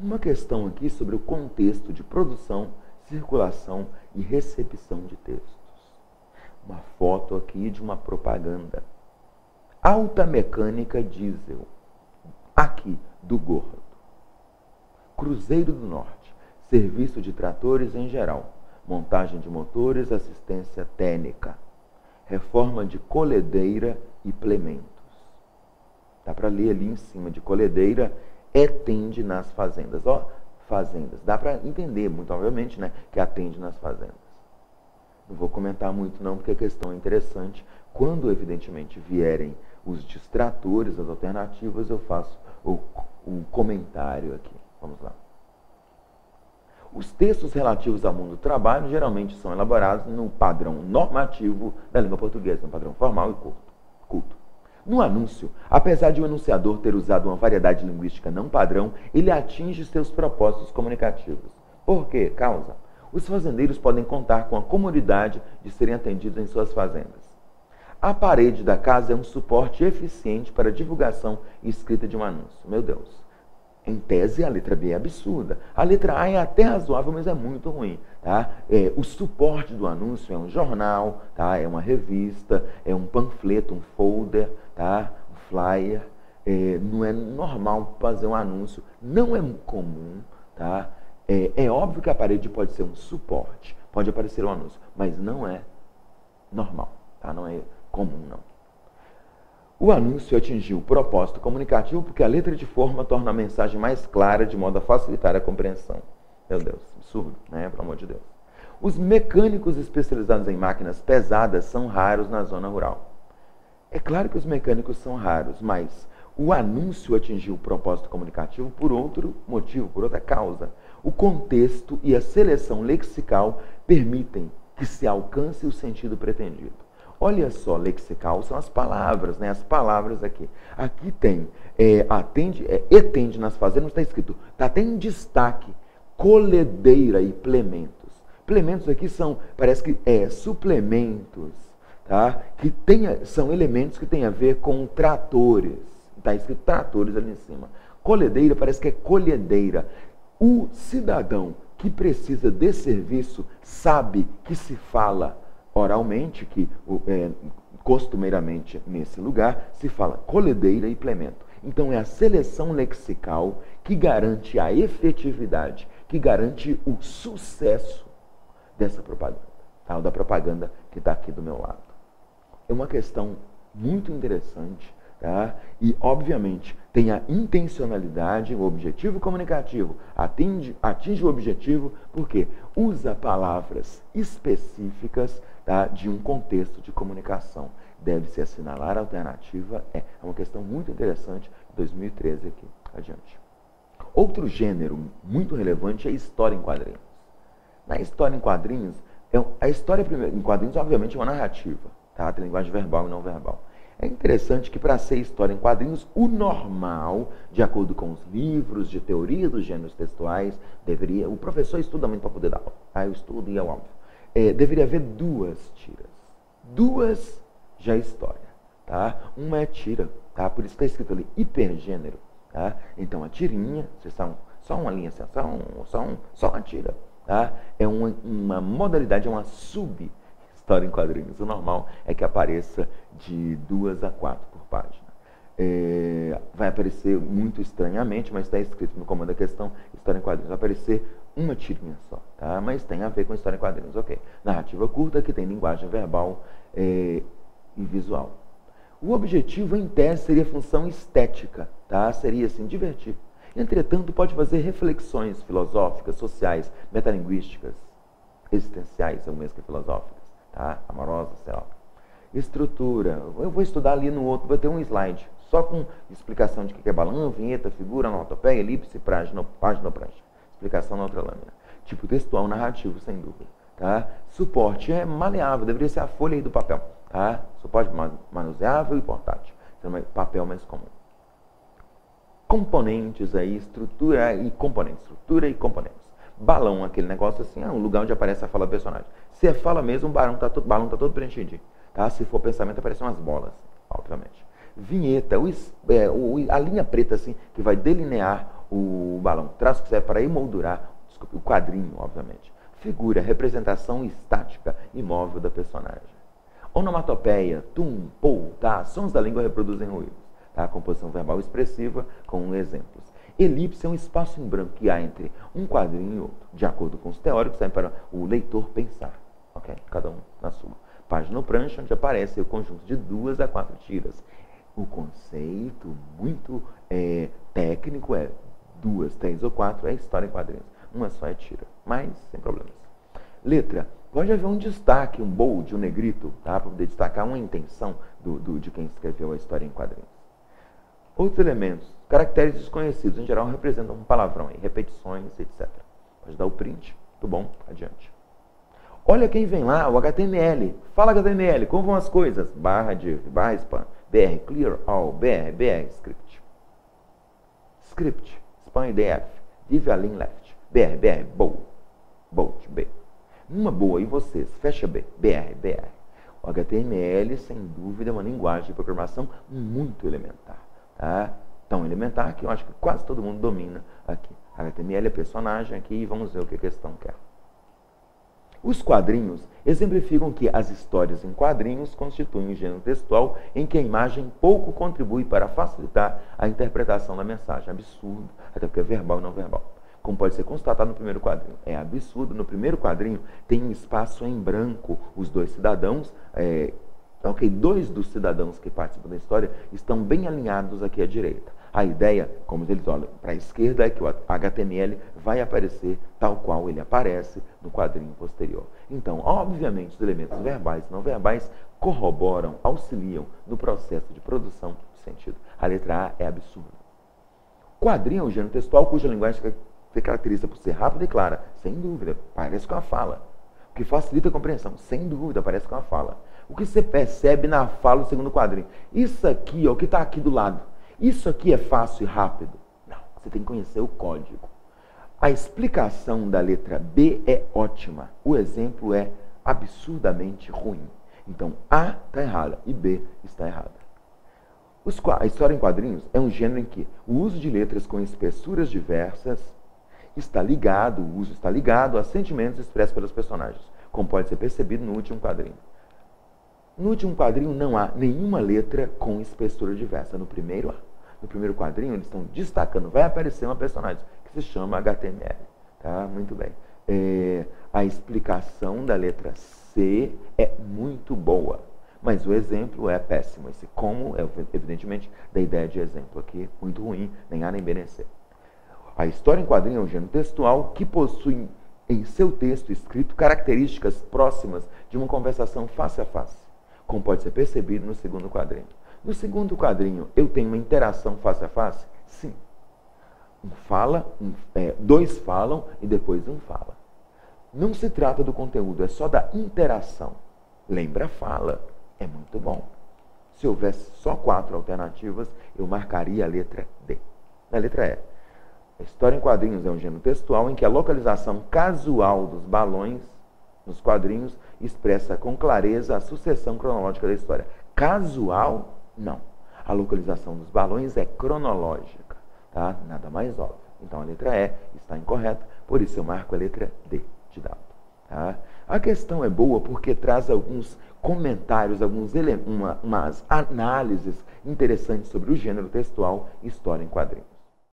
Uma questão aqui sobre o contexto de produção, circulação e recepção de textos. Uma foto aqui de uma propaganda. Alta mecânica diesel, aqui do Gordo. Cruzeiro do Norte, serviço de tratores em geral, montagem de motores, assistência técnica, reforma de colhedeira e plementos. Dá para ler ali em cima de colhedeira, atende nas fazendas. Ó, fazendas. Dá para entender, muito obviamente, né, que atende nas fazendas. Não vou comentar muito não, porque a questão é interessante. Quando, evidentemente, vierem os distratores, as alternativas, eu faço o comentário aqui. Vamos lá. Os textos relativos ao mundo do trabalho geralmente são elaborados no padrão normativo da língua portuguesa, no padrão formal e culto. No anúncio, apesar de o enunciador ter usado uma variedade linguística não padrão, ele atinge seus propósitos comunicativos. Por quê? Causa. Os fazendeiros podem contar com a comodidade de serem atendidos em suas fazendas. A parede da casa é um suporte eficiente para a divulgação e escrita de um anúncio. Meu Deus. Em tese, a letra B é absurda. A letra A é até razoável, mas é muito ruim. Tá? O suporte do anúncio é um jornal, tá? É uma revista, é um panfleto, um folder, tá? Um flyer. Não é normal fazer um anúncio, não é comum. Tá? É óbvio que a parede pode ser um suporte, pode aparecer um anúncio, mas não é normal, tá? Não é comum, não. O anúncio atingiu o propósito comunicativo porque a letra de forma torna a mensagem mais clara de modo a facilitar a compreensão. Meu Deus, absurdo, né? Pelo amor de Deus. Os mecânicos especializados em máquinas pesadas são raros na zona rural. É claro que os mecânicos são raros, mas o anúncio atingiu o propósito comunicativo por outro motivo, por outra causa. O contexto e a seleção lexical permitem que se alcance o sentido pretendido. Olha só, lexical são as palavras, né? As palavras aqui. Aqui tem, etende nas fazendas, está escrito, está até em destaque, colhedeira e plementos. Plementos aqui são, parece que suplementos, tá? Que são elementos que têm a ver com tratores. Está escrito tratores ali em cima. Colhedeira parece que é colhedeira. O cidadão que precisa de serviço sabe que se fala oralmente, que costumeiramente nesse lugar se fala colhedeira e plemento. Então é a seleção lexical que garante a efetividade, que garante o sucesso dessa propaganda, tá? Da propaganda que está aqui do meu lado. É uma questão muito interessante, tá? E obviamente tem a intencionalidade, o objetivo comunicativo atinge o objetivo porque usa palavras específicas, tá, de um contexto de comunicação. Deve-se assinalar a alternativa é uma questão muito interessante de 2013 aqui adiante. Outro gênero muito relevante é a história em quadrinhos. Na história em quadrinhos, a história em quadrinhos obviamente é uma narrativa, tá? Tem linguagem verbal e não verbal. É interessante que para ser história em quadrinhos, o normal, de acordo com os livros de teoria dos gêneros textuais, o professor estuda muito para poder dar aula. Eu estudo e é óbvio. Deveria haver 2 tiras. 2 já é história. Tá? Uma é tira, tá? Por isso está escrito ali hipergênero. Tá? Então a tirinha, só uma linha, só uma tira. Tá? É uma modalidade, é uma sub-história em quadrinhos. O normal é que apareça de 2 a 4 por página. Vai aparecer muito estranhamente, mas está escrito no comando da questão, história em quadrinhos. Vai aparecer uma tirinha só, tá? Mas tem a ver com história em quadrinhos, ok. Narrativa curta, que tem linguagem verbal e visual. O objetivo, em tese, seria função estética, tá? Seria, assim, divertir. Entretanto, pode fazer reflexões filosóficas, sociais, metalinguísticas, existenciais, ou mesmo que filosóficas, tá? Amorosas, sei lá. Estrutura. Eu vou estudar ali no outro, vai ter um slide, só com explicação de que é balão, vinheta, figura, onomatopeia, elipse, página ou prancha. Explicação na outra lâmina. Tipo textual narrativo, sem dúvida. Tá? Suporte é maleável, deveria ser a folha aí do papel. Tá? Suporte manuseável e portátil. Papel mais comum. Componentes aí, estrutura e componentes. Estrutura e componentes. Balão, aquele negócio assim, é um lugar onde aparece a fala do personagem. Se é fala mesmo, o balão tá todo preenchidinho. Tá? Se for pensamento, aparecem umas bolas, obviamente. Vinheta, a linha preta assim, que vai delinear o balão. Traço que serve para emoldurar, desculpe, o quadrinho, obviamente. Figura, representação estática e móvel da personagem. Onomatopeia, tum, pou, tá, sons da língua reproduzem ruídos. Tá? Composição verbal expressiva com exemplos. Elipse é um espaço em branco que há entre um quadrinho e outro, de acordo com os teóricos, serve para o leitor pensar. Ok? Cada um na sua. Página ou prancha, onde aparece o conjunto de 2 a 4 tiras. O conceito muito técnico é 2, 3 ou 4 é história em quadrinhos. Uma só é tira, mas sem problemas. Letra. Pode haver um destaque, um bold, um negrito, tá? Para poder destacar uma intenção de quem escreveu a história em quadrinhos. Outros elementos. Caracteres desconhecidos, em geral, representam um palavrão, repetições, etc. Pode dar o print. Muito bom, adiante. Olha quem vem lá, o HTML. Fala HTML, como vão as coisas? Barra div, barra span, br, clear all, br, script. Script, span df, div align left, br, bold, b. Uma boa, e vocês? Fecha b, br. O HTML, sem dúvida, é uma linguagem de programação muito elementar. Tá? Tão elementar que eu acho que quase todo mundo domina aqui. HTML é personagem aqui e vamos ver o que a questão quer. Os quadrinhos exemplificam que as histórias em quadrinhos constituem um gênero textual em que a imagem pouco contribui para facilitar a interpretação da mensagem. Absurdo, até porque é verbal e não verbal. Como pode ser constatado no primeiro quadrinho. É absurdo. No primeiro quadrinho tem um espaço em branco. Os 2 cidadãos, 2 dos cidadãos que participam da história estão bem alinhados aqui à direita. A ideia, como eles olham para a esquerda, é que o HTML vai aparecer tal qual ele aparece no quadrinho posterior. Então, obviamente, os elementos verbais e não verbais corroboram, auxiliam no processo de produção de sentido. A letra A é absurda. Quadrinho é um gênero textual cuja linguagem se caracteriza por ser rápida e clara. Sem dúvida, parece com a fala. O que facilita a compreensão, sem dúvida, parece com a fala. O que você percebe na fala do segundo quadrinho? Isso aqui, ó, o que está aqui do lado. Isso aqui é fácil e rápido? Não, você tem que conhecer o código. A explicação da letra B é ótima. O exemplo é absurdamente ruim. Então, A está errada e B está errada. A história em quadrinhos é um gênero em que o uso de letras com espessuras diversas o uso está ligado a sentimentos expressos pelos personagens, como pode ser percebido no último quadrinho. No último quadrinho não há nenhuma letra com espessura diversa. No primeiro há. No primeiro quadrinho eles estão destacando, vai aparecer uma personagem que se chama HTML. Tá? Muito bem. A explicação da letra C é muito boa, mas o exemplo é péssimo. Esse como é, evidentemente, da ideia de exemplo aqui, muito ruim, nem A nem B nem C. A história em quadrinho é um gênero textual que possui em seu texto escrito características próximas de uma conversação face a face, como pode ser percebido no segundo quadrinho. No segundo quadrinho, eu tenho uma interação face a face? Sim. Dois falam e depois um fala. Não se trata do conteúdo, é só da interação. Lembra a fala? É muito bom. Se houvesse só 4 alternativas, eu marcaria a letra D. Na letra E. A história em quadrinhos é um gênero textual em que a localização casual dos balões nos quadrinhos expressa com clareza a sucessão cronológica da história. Casual? Não. A localização dos balões é cronológica. Tá? Nada mais óbvio. Então a letra E está incorreta, por isso eu marco a letra D de dado. Tá? A questão é boa porque traz alguns comentários, umas análises interessantes sobre o gênero textual e história em quadrinhos.